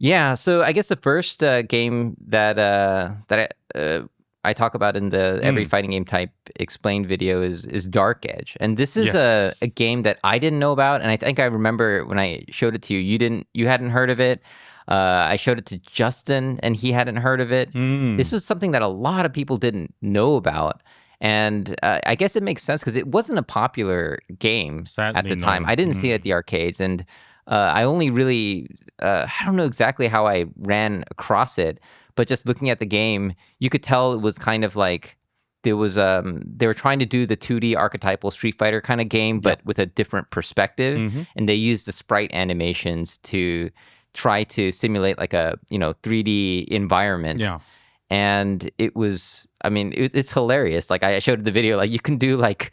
Yeah, so I guess the first game I talk about in the Every Fighting Game Type Explained video is Dark Edge. And this is a game that I didn't know about, and I think I remember when I showed it to you, you hadn't heard of it. I showed it to Justin, and he hadn't heard of it. This was something that a lot of people didn't know about. And I guess it makes sense because it wasn't a popular game at the time. I didn't see it at the arcades, and I only really, I don't know exactly how I ran across it, but just looking at the game, you could tell it was kind of like they were trying to do the 2D archetypal Street Fighter kind of game, but with a different perspective. And they used the sprite animations to try to simulate like a 3D environment. Yeah. And it was, it's hilarious. Like I showed the video, like you can do like,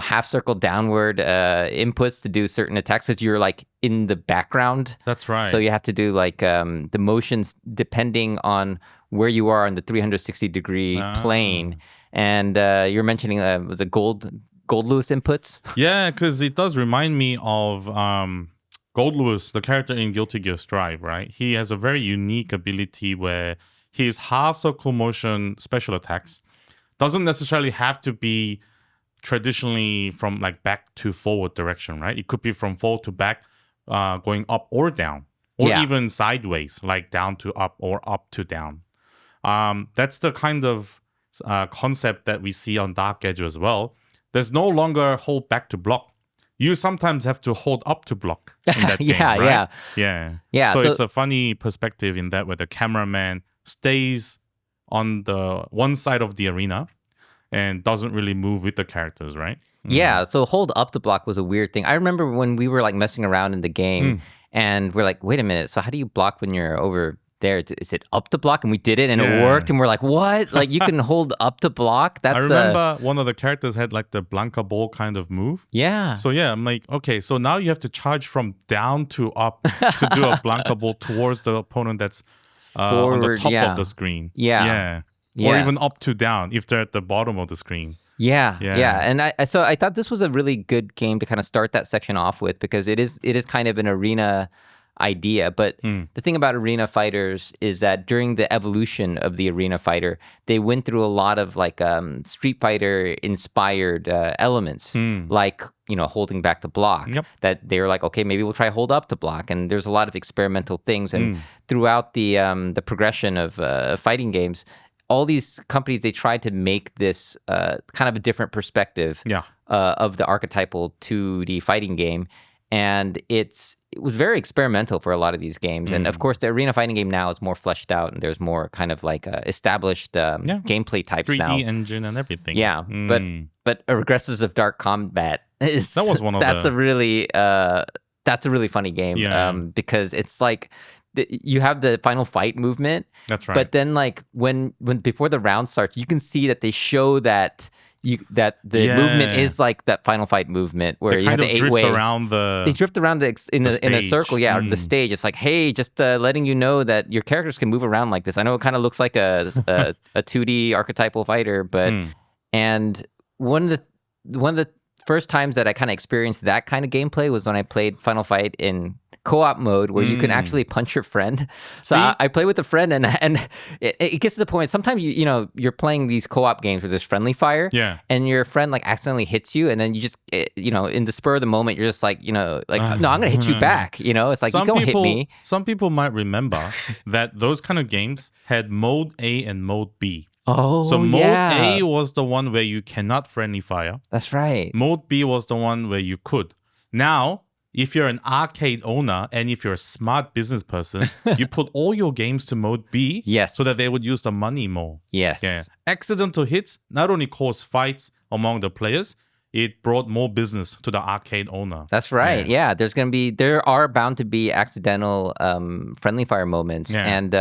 half circle downward inputs to do certain attacks because you're like in the background. That's right. So you have to do like the motions depending on where you are on the 360-degree plane. And you're mentioning, was it Gold Lewis inputs? Yeah, because it does remind me of Gold Lewis, the character in Guilty Gear Strive, right? He has a very unique ability where his half circle motion special attacks doesn't necessarily have to be traditionally from like back to forward direction, right? It could be from forward to back, going up or down, or even sideways, like down to up or up to down. That's the kind of concept that we see on Dark Edge as well. There's no longer hold back to block. You sometimes have to hold up to block in that game, right? Yeah. So it's a funny perspective in that where the cameraman stays on the one side of the arena and doesn't really move with the characters, right? Yeah, so hold up to block was a weird thing. I remember when we were like messing around in the game and we're like, wait a minute, so how do you block when you're over there? Is it up to block? And we did it and it worked and we're like, what? Like you can hold up to block? I remember one of the characters had like the Blanca Ball kind of move. Yeah. So yeah, I'm like, okay, so now you have to charge from down to up to do a Blanca Ball towards the opponent that's on the top of the screen. Yeah. Or even up to down if they're at the bottom of the screen. Yeah. And so I thought this was a really good game to kind of start that section off with because it is kind of an arena idea. But the thing about arena fighters is that during the evolution of the arena fighter, they went through a lot of like Street Fighter inspired elements, like holding back the block. That they were like, okay, maybe we'll try hold up to block. And there's a lot of experimental things. And throughout the progression of fighting games, all these companies, they tried to make this kind of a different perspective of the archetypal 2D fighting game. And it was very experimental for a lot of these games. And of course, the arena fighting game now is more fleshed out and there's more kind of like established gameplay types 3D now. 3D engine and everything. Yeah, but Aggressors of Dark Combat is... That was one of that's a really funny game because it's like... You have the final fight movement. That's right. But then like when before the round starts, you can see that they show that the movement is like that final fight movement where you have the 8-way. They drift around in a circle, the stage. It's like, hey, just letting you know that your characters can move around like this. I know it kind of looks like a 2D archetypal fighter, but and one of the first times that I kind of experienced that kind of gameplay was when I played Final Fight in co-op mode where you can actually punch your friend. So I play with a friend and it gets to the point, sometimes you're playing these co-op games where there's friendly fire and your friend like accidentally hits you and then you just, in the spur of the moment, you're just like, no, I'm going to hit you back. It's like, you don't hit me. Some people might remember that those kind of games had mode A and mode B. Oh, so mode A was the one where you cannot friendly fire. That's right. Mode B was the one where you could. Now, if you're an arcade owner and if you're a smart business person, you put all your games to mode B so that they would use the money more. Yes. Yeah. Accidental hits not only caused fights among the players, it brought more business to the arcade owner. That's right. Yeah, there are bound to be accidental friendly fire moments, and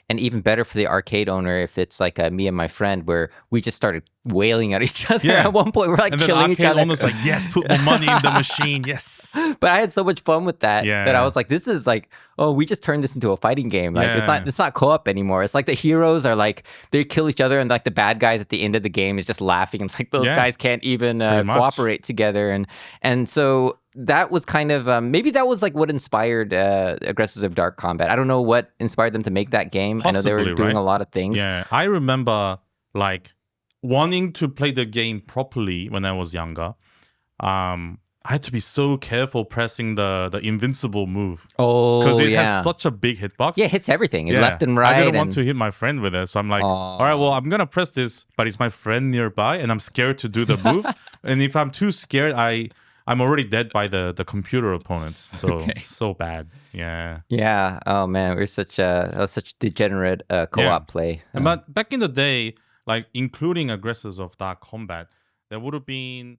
even better for the arcade owner if it's like me and my friend where we just started wailing at each other. At one point, we're like killing each other. And then the arcade owner's like, yes, put more money in the machine, yes. But I had so much fun with that that I was like, this is like, oh, we just turned this into a fighting game. Like it's not co-op anymore. It's like the heroes are like, they kill each other and like the bad guys at the end of the game is just laughing. It's like those guys can't even cooperate together. And so that was kind of maybe that was like what inspired Aggressors of Dark Combat. I don't know what inspired them to make that game. I know they were Possibly, doing right? a lot of things. Yeah, I remember like wanting to play the game properly when I was younger. I had to be so careful pressing the invincible move because Oh it has yeah, such a big hitbox. yeah, it hits everything, Yeah, left and I right, didn't want and to hit my friend with it, so I'm like, all right, well, oh I'm gonna press this, but it's my friend nearby, and I'm scared to do the move. And if I'm too scared, I'm already dead by the computer opponents. So okay. so bad. Yeah. Yeah. Oh man, we're such that was such degenerate co-op Yeah. play. But back in the day, like including Aggressors of Dark Combat, there would have been